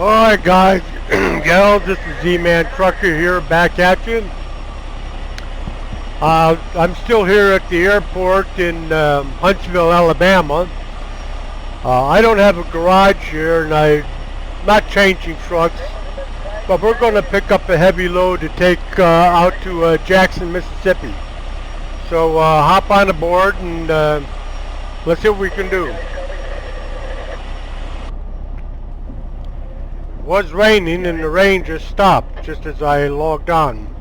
Alright guys, gals, this is Z-Man Trucker here, back at you. I'm still here at the airport in Huntsville, Alabama. I don't have a garage here and I'm not changing trucks, but we're going to pick up a heavy load to take out to Jackson, Mississippi. So hop on aboard and let's see what we can do. It was raining and the rain just stopped just as I logged on.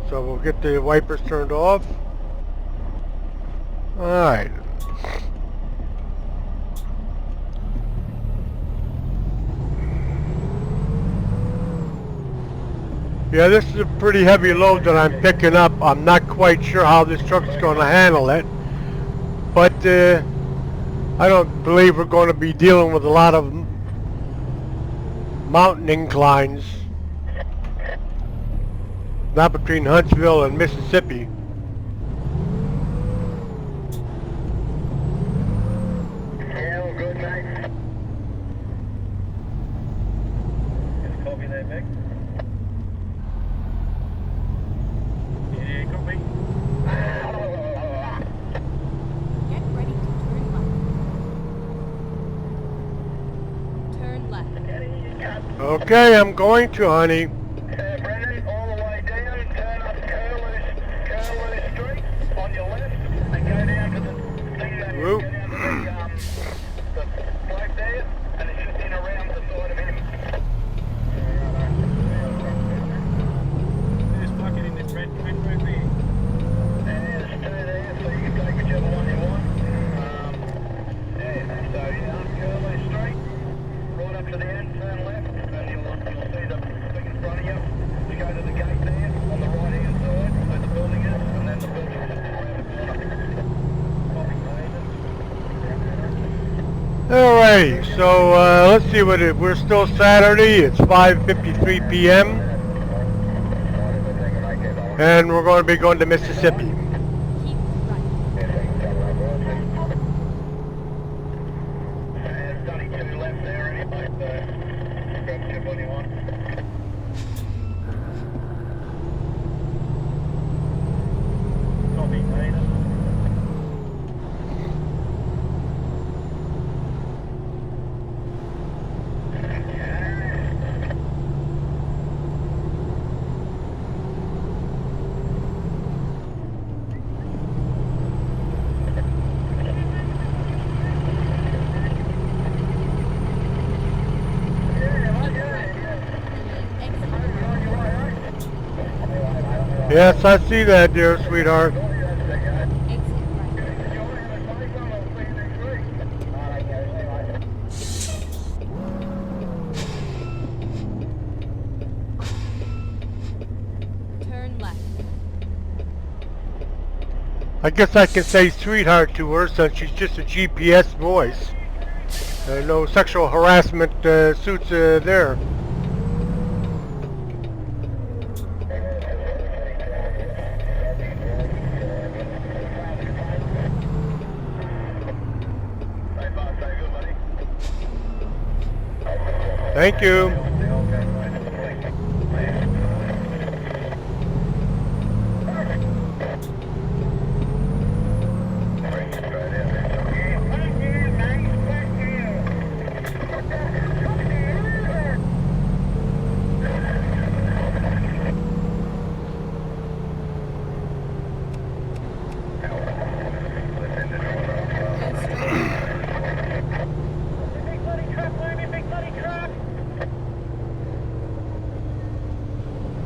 So we'll get the wipers turned off. Alright. Yeah, this is a pretty heavy load that I'm picking up. I'm not quite sure how this truck's going to handle it. But I don't believe we're going to be dealing with a lot of mountain inclines. Not between Huntsville and Mississippi. Yeah, we're good, mate. Just copy that, Mick. Yeah, copy. Get ready to turn left. Turn left. Okay, I'm going to, honey. Brennan, all the way down, turn up Curlew Street on your left, and go down to the thing that Whoop. go down to the bloke there, and it's just in around the side of him. Just plug it in this red roof here. And there's two there, so you can take whichever one you want. So on Curlew Street, right up to the end, turn left, and you'll see the thing in front of you. You go to the gate there, on the right hand side, where the building is, and then the building is just around the corner. Alright, so let's see what we're still Saturday. It's 5:53 p.m. and we're going to be going to Mississippi. Keep right. There's only two left there anyway, so grab whichever one you want. Copy, mate. Yes, I see that, dear sweetheart. Exit right. Turn left. I guess I can say sweetheart to her since she's just a GPS voice. No sexual harassment suits there. Thank you.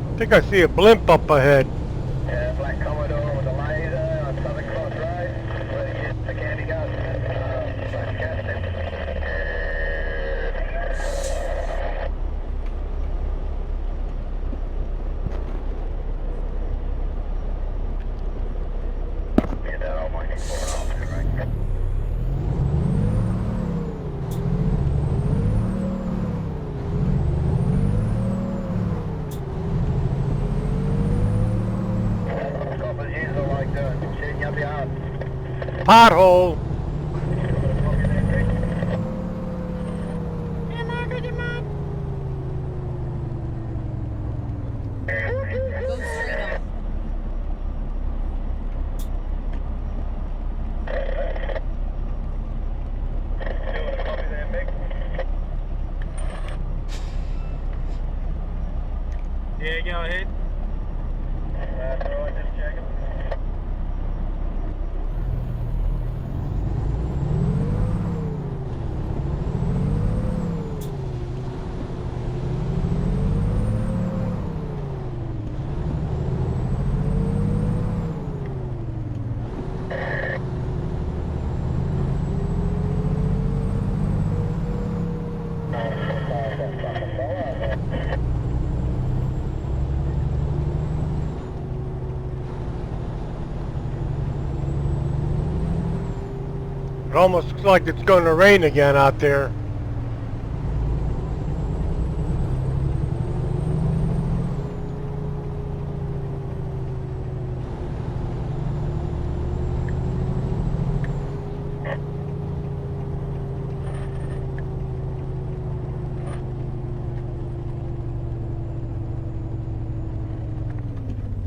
I think I see a blimp up ahead. Yeah, black Commodore with a laser on Southern Cross Road, where they use the candy gun, slash gas station. Get that old mining for an option, right? Pothole. Am I good, It almost looks like it's going to rain again out there.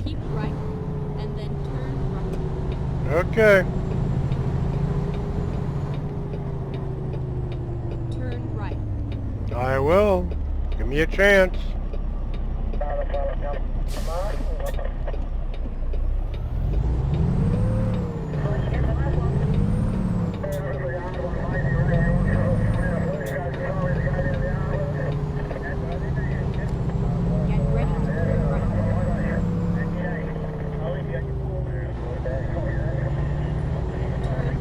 Keep right, and then turn right. Okay. Turn right. I will. Give me a chance. Get ready to turn right. Turn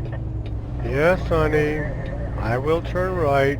right. Yes, honey. I will turn right.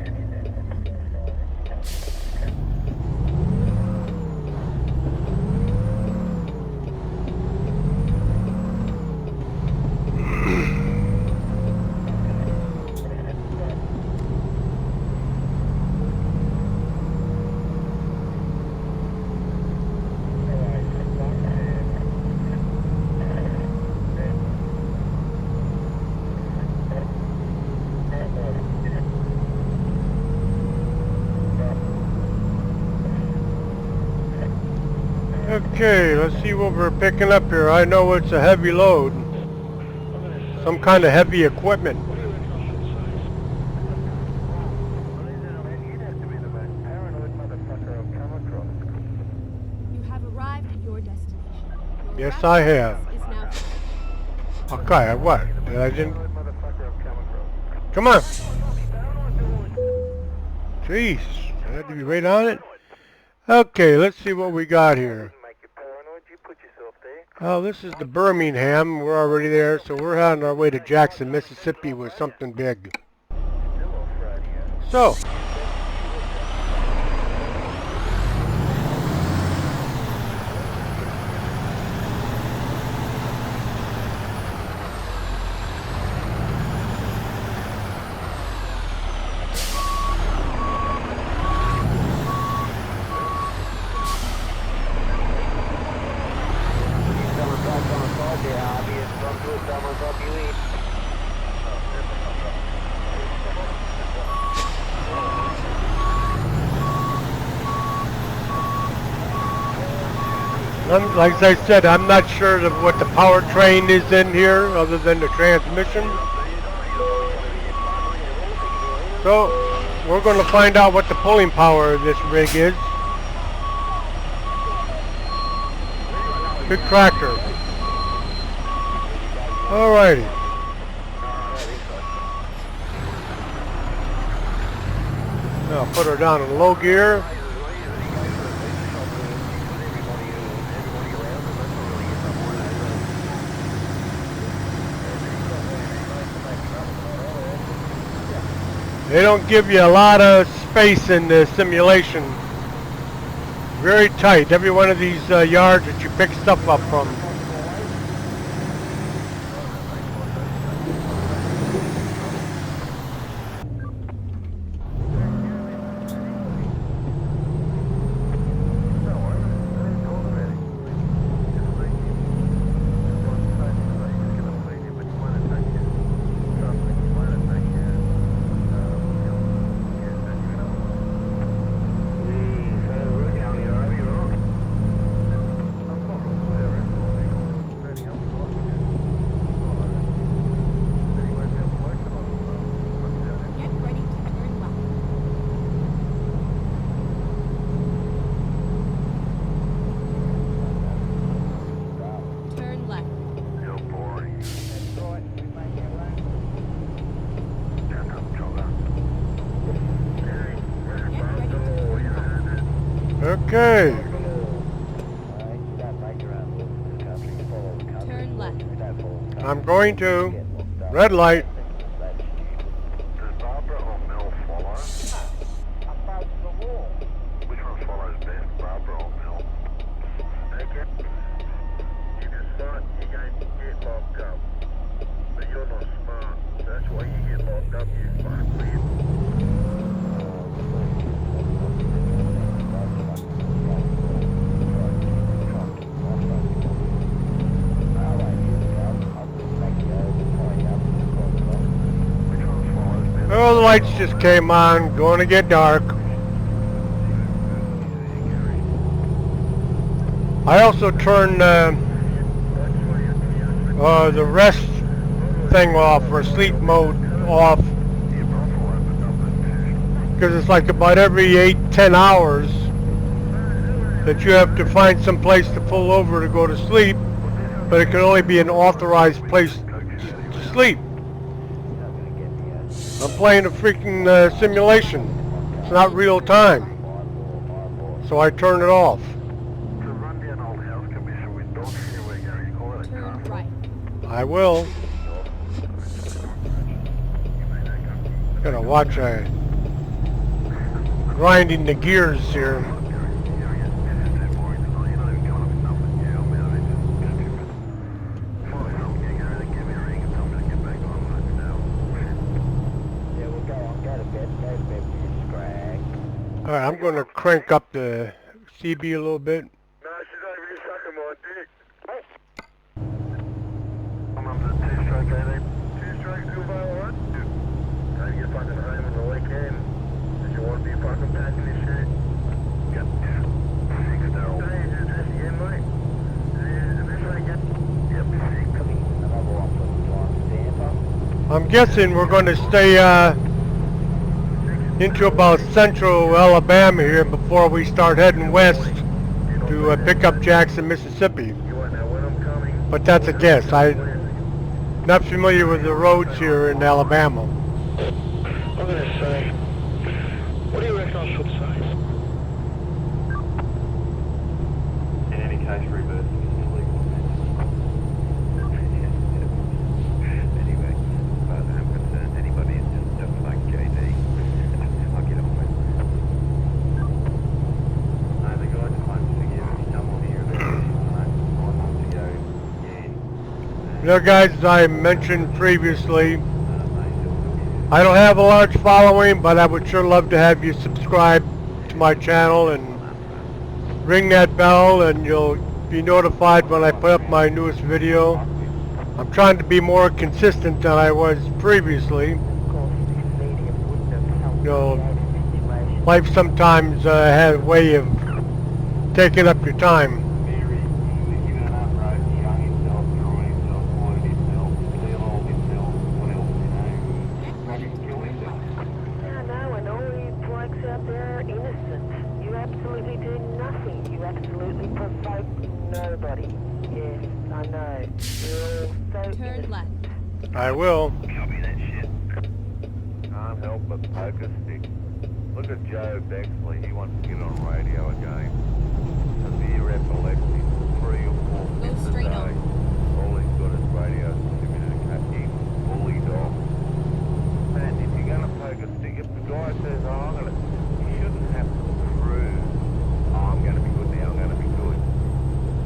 Okay, let's see what we're picking up here. I know it's a heavy load. Some kind of heavy equipment. You have arrived at your destination. Your Yes, route I have. is now Okay, what? I didn't... Come on. Jeez, I had to be right on it. Okay, let's see what we got here. Oh, this is the Birmingham. We're already there, so we're on our way to Jackson, Mississippi with something big. So, like I said, I'm not sure of what the powertrain is in here other than the transmission. So, we're going to find out what the pulling power of this rig is. Big tractor. Alrighty. I'll put her down in low gear. They don't give you a lot of space in the simulation. Very tight. Every one of these yards that you pick stuff up from. get ready to turn left. Turn left. Get ready to turn left. Okay. Turn left. I'm going to. Red light. Does Barbara or Mel follow? Which one follows best, Barbara or Mel? Okay. You decide you're going to get locked up. But lights just came on. Going to get dark. I also turned the rest thing off, or sleep mode off, because it's like about every 8-10 hours that you have to find some place to pull over to go to sleep, but it can only be an authorized place to sleep. I'm playing a freaking simulation. It's not real time. So I turn it off. Turn right. I will. Gotta watch grinding the gears here. Alright, I'm gonna crank up the CB a little bit. No, she's over here sucking my dick. I'm up to 2-stroke 18. 2-stroke Silver, alright? Trying to get fucking home on the weekend. Did you want to be fucking packing this shit? Yep. 6 Daryl. Hey, is this again, mate? Is this right again? Yep, 6. Another one for the Tampa. I'm guessing we're gonna stay into about central Alabama here before we start heading west to pick up Jackson, Mississippi. You won't know when I'm coming. But that's a guess. I'm not familiar with the roads here in Alabama. I'm gonna say, what do you reckon I should say? In any case, reversing is illegal. Anyway, as far as I'm concerned, anybody is just like JD. I'll get on with it. No, the guy claims to give me someone here about 5 months ago again. You know, guys, as I mentioned previously, I don't have a large following, but I would sure love to have you subscribe to my channel and ring that bell, and you'll be notified when I put up my newest video. I'm trying to be more consistent than I was previously. You know, life sometimes has a way of taking up your time. Turn left. I will. Copy that shit. Can't help but poke a stick. Look at Joe Bexley, he wants to get on radio again. Severe epilepsy, 3 or 4 Go fits a straight day. on. All he's got is radio distributed to cut him, bully dog. Man, if you're gonna poke a stick, if the guy says, oh, I'm gonna, you shouldn't have to prove, oh, I'm gonna be good now, I'm gonna be good.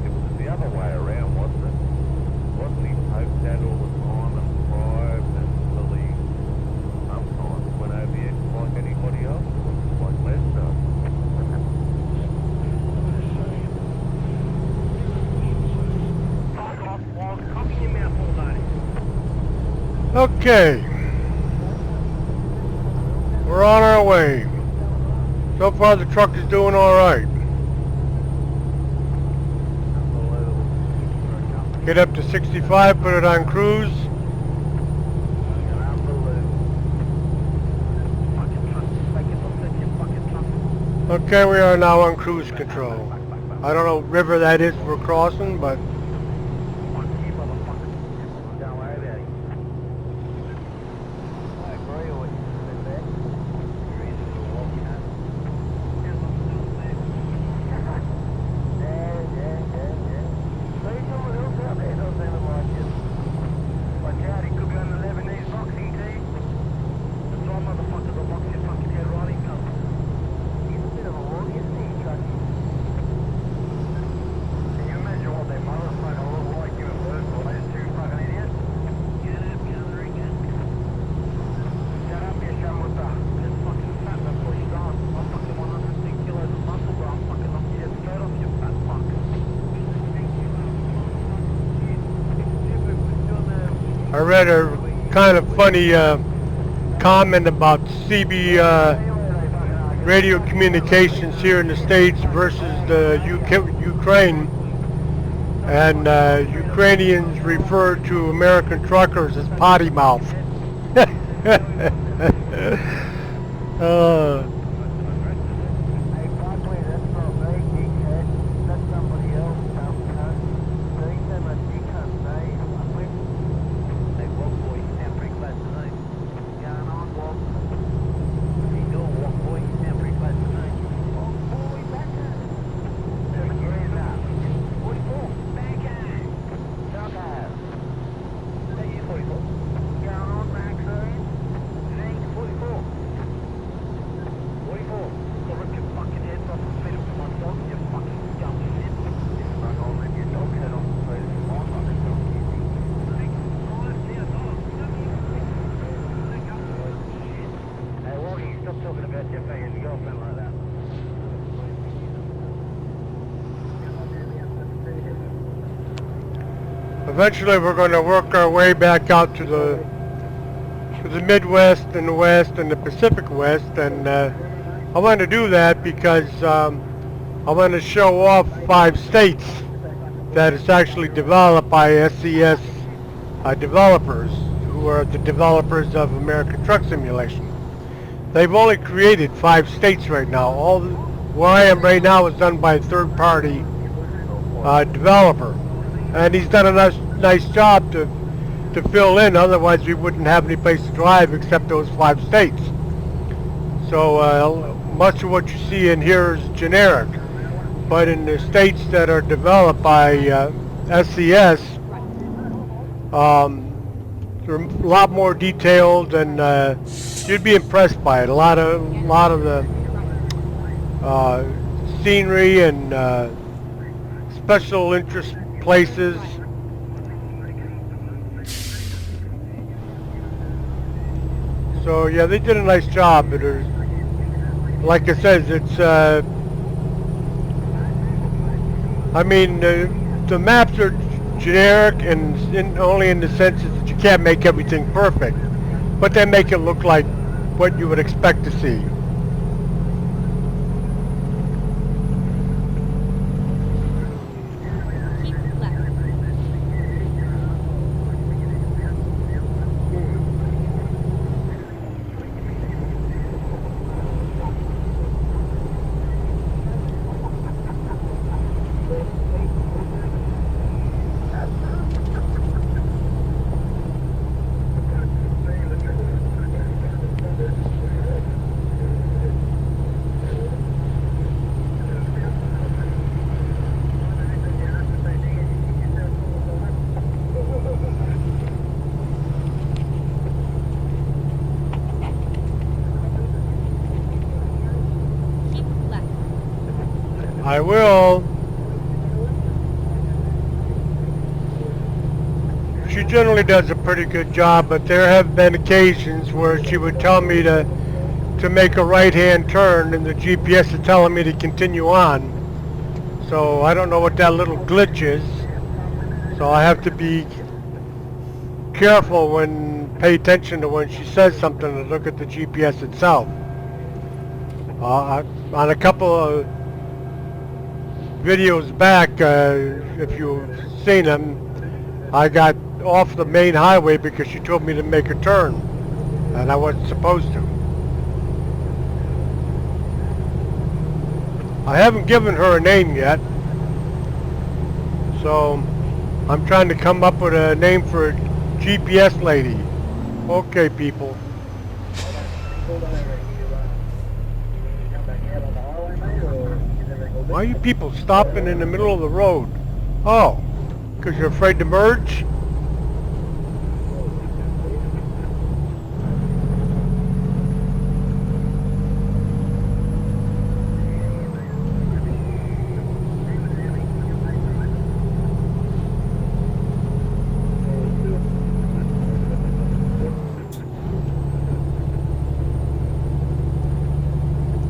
It was the other way around, wasn't it? Wasn't he poked at all the time and bribed and bullied? Sometimes went over the edge like anybody else, like Lester. Fuck off, Walt. Copy your mouth all day. Okay. We're on our way. So far the truck is doing alright. Get up to 65, put it on cruise. Okay, we are now on cruise control. I don't know what river that is we're crossing, but I read a kind of funny comment about CB radio communications here in the States versus the Ukraine. And Ukrainians refer to American truckers as potty mouth. uh, Hey, Buckley, that's not me, dickhead. That's somebody else, dumb cunt. They say my dickhead, mate. Hey, walk, boy, you sound pretty close to me. Going on, walk. What are you doing, walk, boy? You sound pretty close to me. Walk, boy, back home. 7 years up. 44, back home. South home. Hey, you 44. Going on, Maxine? Hey, 44. 44. I'll rip your fucking head off and feed it to my dog, you fucking dumb shit. I'll rip your dog head off and feed it to my fucking dog, you Hey, Woggy, stop talking about your fucking girlfriend like that. Eventually, we're going to work our way back out to the Midwest and the West and the Pacific West, and I want to do that because I want to show off 5 states that is actually developed by SCS developers, who are the developers of American Truck Simulation. They've only created 5 states right now. Where I am right now is done by a third-party developer, and he's done a nice job to fill in. Otherwise, we wouldn't have any place to drive except those 5 states. So much of what you see in here is generic, but in the states that are developed by SCS, they're a lot more detailed, and you'd be impressed by it. A lot of the scenery and special interest places. So yeah, they did a nice job. But like I said, it's I mean, the maps are generic and only in the sense that you can't make everything perfect, but they make it look like what you would expect to see. Keep left. Keep left. I will. She generally does a pretty good job, but there have been occasions where she would tell me to make a right-hand turn, and the GPS is telling me to continue on. So I don't know what that little glitch is. So I have to be careful pay attention to when she says something and look at the GPS itself. On a couple of videos back, if you've seen them, I got off the main highway because she told me to make a turn, and I wasn't supposed to. I haven't given her a name yet, so I'm trying to come up with a name for a GPS lady. Okay, people. Why are you people stopping in the middle of the road? Oh, because you're afraid to merge?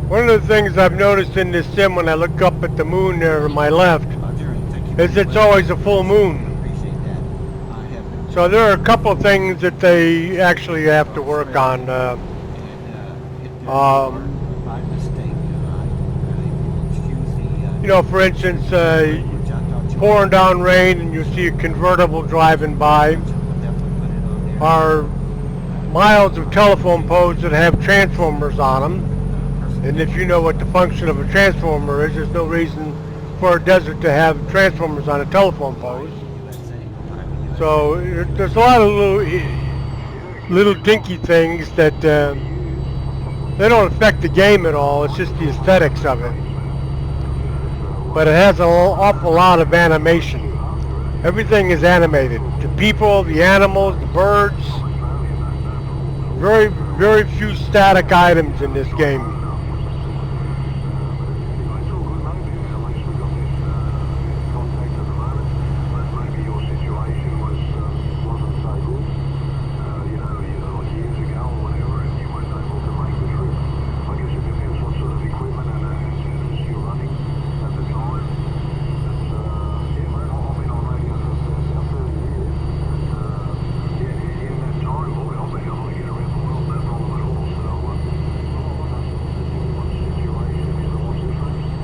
One of the things I've noticed in this sim when I look up at the moon there on my left is it's always a full moon. So there are a couple of things that they actually have to work on. By mistake, excuse the. You know, for instance, pouring down rain and you see a convertible driving by, are miles of telephone poles that have transformers on them. And if you know what the function of a transformer is, there's no reason for a desert to have transformers on a telephone pole. So there's a lot of little dinky things that they don't affect the game at all. It's just the aesthetics of it. But it has an awful lot of animation. Everything is animated. The people, the animals, the birds. Very, very few static items in this game.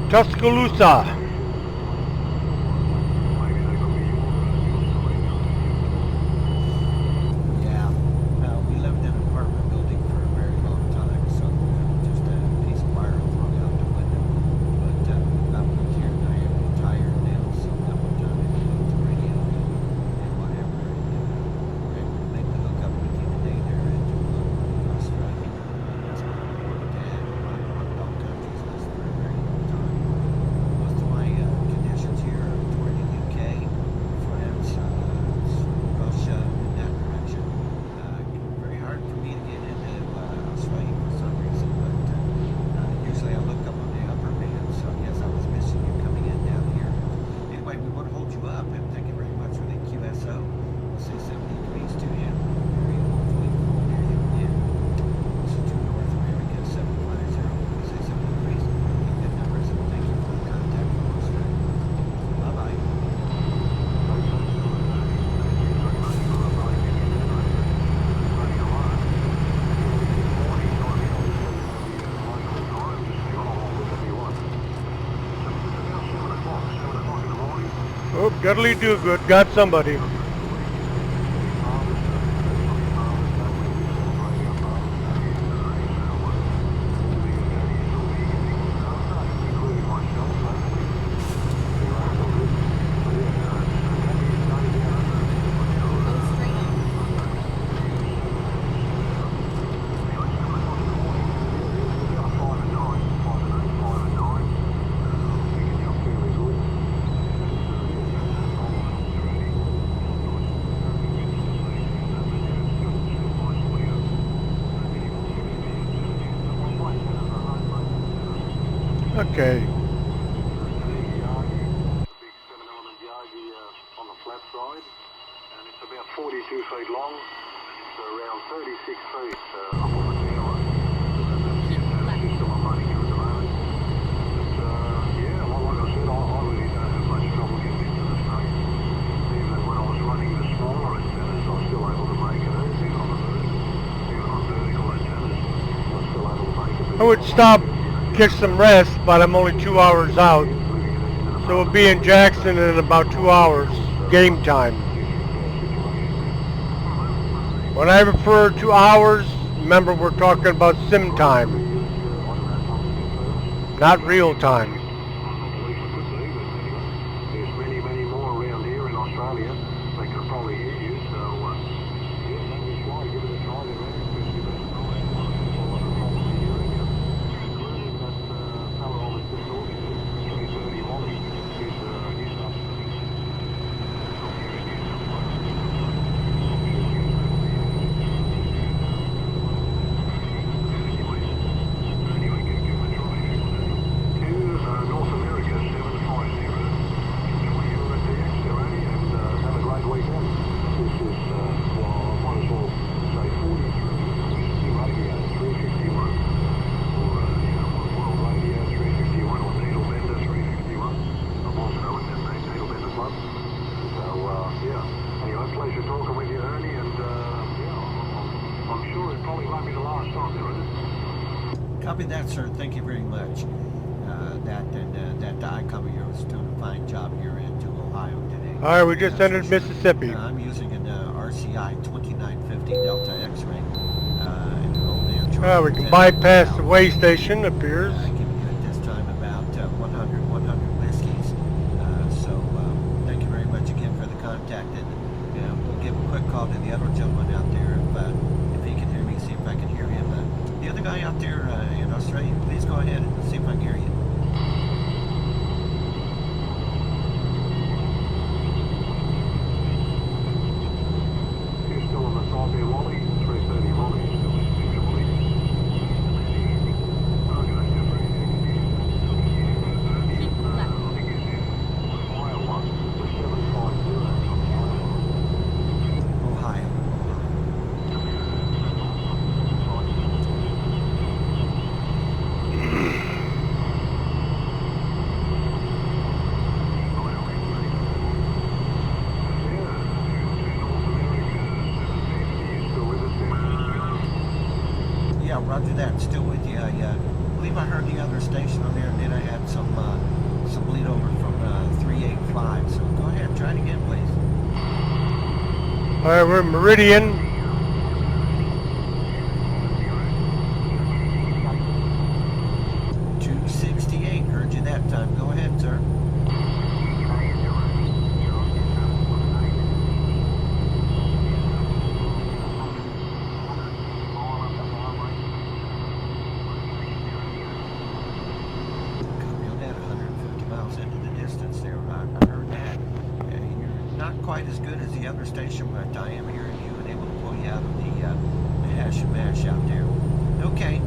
Tuscaloosa. Yeah, we lived in an apartment building for a very long time, so just a piece of wire thrown out the window. But I moved here and I am retired now, so that one time I moved the radio and whatever. We're able to make the hookup with you today there at Australia. That's what I wanted to have. I've all countries list for a very long time. Most of my conditions here are toward the UK, France, Russia, in that direction. Very hard for me to get into Australia for some reason, but usually I look up on the upper band, so I guess I was missing you coming in down here. Anyway, we want to hold you up, and thank you very much for the QSO. We'll say 70 degrees to you. Very hopefully cool near you again. This is True North America 750. We'll say 70 degrees. Keep good numbers, and thank you for the contact from Australia. Bye-bye. Oh, Gutterly do good. Got somebody. Okay. On the flat side, and it's about 42 feet long, so around 36 feet up on the tower. That's still on running at the moment. But yeah, like I said, I really don't have much trouble getting into the snake. Even when I was running the smaller antennas, I was still able to make it, even on the even on vertical antennas, I was still able to make it. I would stop, get some rest, but I'm only 2 hours out. So we'll be in Jackson in about 2 hours, game time. When I refer to hours, remember we're talking about sim time, not real time. There's many, many more around here in Australia. They could probably hear you, so yeah, maybe try, give it a try there, man. Especially that probably hearing you. Including that fellow I was just talking to, 330 Wally, is New South Wales. From here in New South Wales. Anyway, give him a try. To North America, 750. Enjoy your DX there, Annie, and have a great weekend. Anyway, pleasure talking with you, Ernie, and yeah, I'm sure it probably won't be the last time there is. Copy that, sir. Thank you very much. That ICOM of yours is doing a fine job here into Ohio today. All right, we just entered Mississippi. I'm using an RCI 2950 Delta X-ray. We can bypass the way station, appears. Giving you at this time about 100 whiskeys. Thank you very much again for the contact. And we'll give a quick call to the other gentleman out there if he can hear me, see if I can hear him. The other guy out there in Australia, please go ahead and see if I can hear you. You're still on the top here, Wally. 330 Wally. Still listening to Wally. Keep left. Iowa. 750. Ohio. Yeah, roger that. Still with you. I believe I heard the other station on there, and then I had some bleed over from 385. So go ahead, try it again, please. All right, we're in Meridian. 268. Heard you that time. Go ahead, sir. Copy on that. 150 miles into the distance there. I heard that. You're not quite as good as the other station, but I am hearing you and able to pull you out of the hash and mash out there. Okay.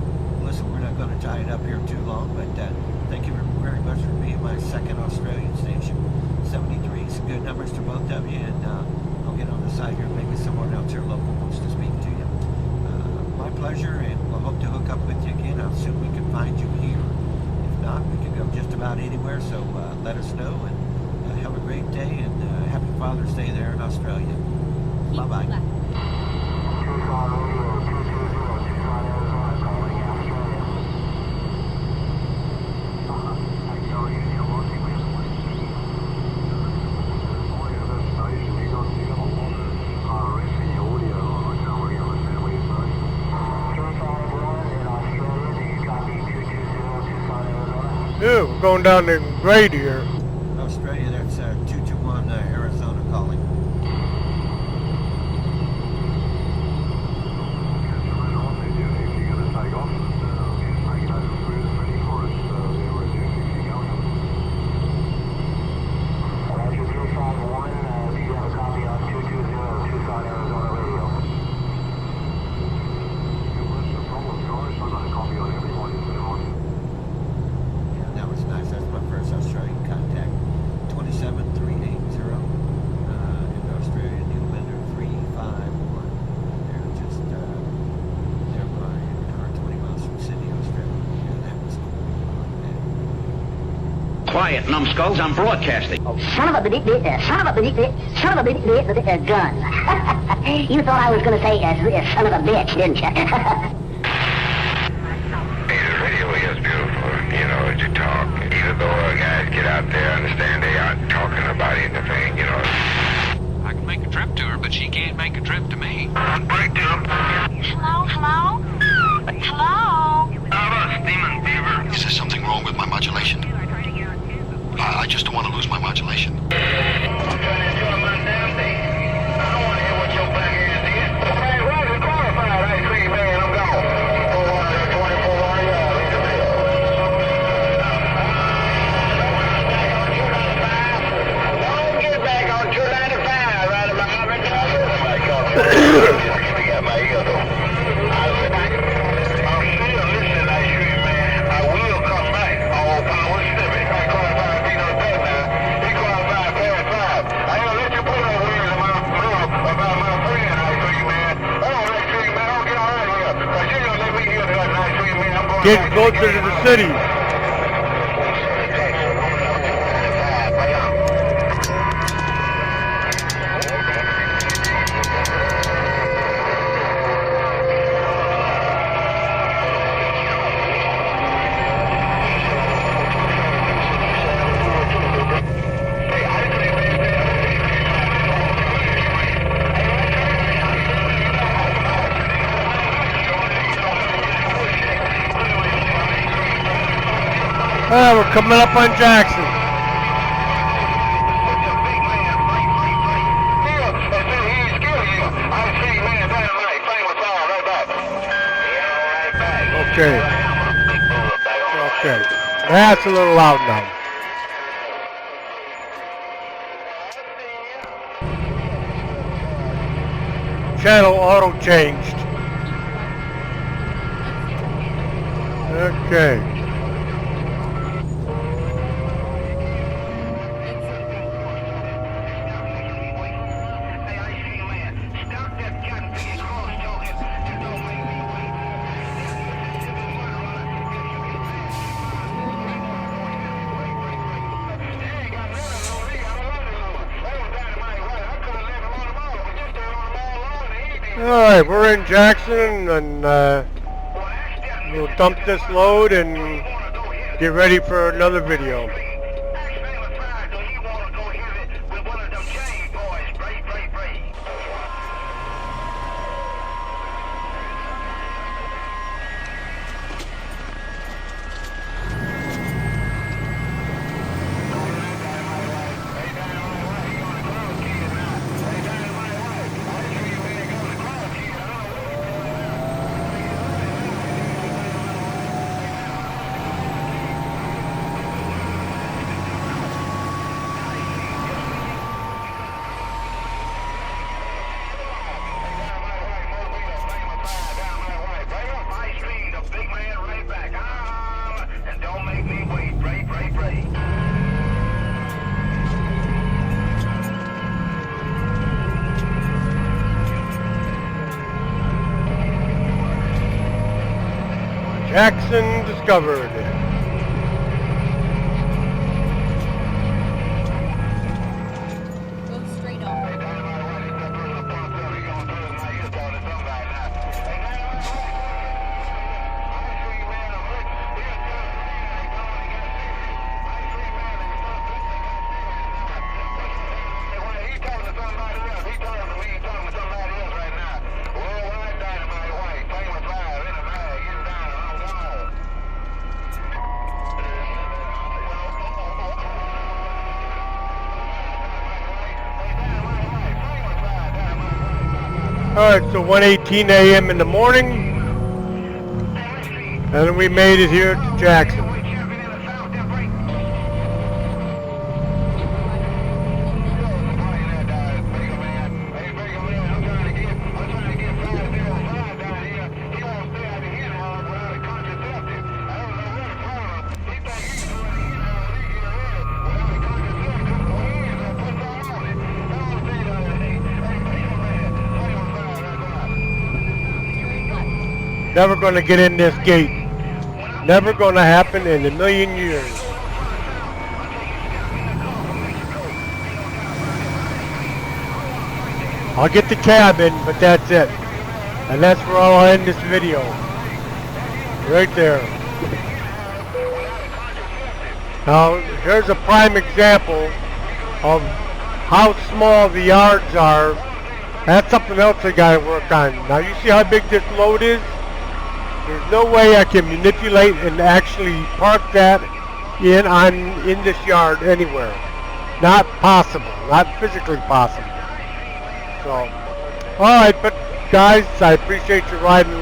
Listen, we're not going to tie it up here too long, but thank you very much for being my second Australian station. 73. Some good numbers to both of you, and I'll get on the side here. Maybe someone else here local wants to speak to you. My pleasure, and we'll hope to hook up with you again. I'll see if we can find you here. If not, we can go just about anywhere, so let us know, and have a great day, and happy Father's Day there in Australia. Keep Bye-bye. left. Ew, we're going down the grade here. Australia, that's 221 Arizona calling. Yeah, that was nice. That's my first Australian contact. 27380 in Australia, New Winter 351. They're just nearby, 20 miles from Sydney, Australia. Yeah, that was cool. Quiet, numbskulls, I'm broadcasting. Son of a bitch, son of a bitch, son of a bitch with a gun. You thought I was going to say son of a bitch, didn't you? The radio is beautiful, you know, as you talk. Even though guys get out there, understand they aren't talking about anything, you know. I can make a trip to her, but she can't make a trip to me. Break down. Hello, hello? Hello? How about steaming fever? Is there something wrong with my modulation? I just don't want to lose my modulation. I'm trying to enjoy my damn day. I don't want to hear what your black ass did. Hey, Roger, qualified ice cream man, I'm gone. 424 yards, read the bill. Don't get back on 295, right about my we got my ear though. I'm still listening, ice cream man. I will come back. All power stepping. I qualified beat on the bed now. He qualified past 5. I ain't gonna let you put no words in my mouth about my friend, ice cream man. Oh, ice cream man, don't get all right here. Cause you gonna let me hear nothing, ice cream man. I'm going Getting closer to the city. We're coming up on Jackson. Okay. Okay. That's a little loud now. Channel auto changed. Okay. Alright, we're in Jackson and we'll dump this load and get ready for another video. Jackson discovered. Go straight on. Alright, so 1:18 a.m. in the morning, and we made it here to Jackson. Never going to get in this gate. Never going to happen in a million years. I'll get the cabin, but that's it. And that's where I'll end this video. Right there. Now, here's a prime example of how small the yards are. That's something else I got to work on. Now, you see how big this load is? There's no way I can manipulate and actually park that in this yard anywhere. Not possible. Not physically possible. So, alright, but guys, I appreciate you riding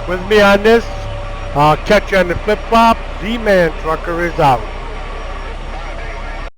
with me on this. I'll catch you on the flip-flop. Z-Man Trucker is out.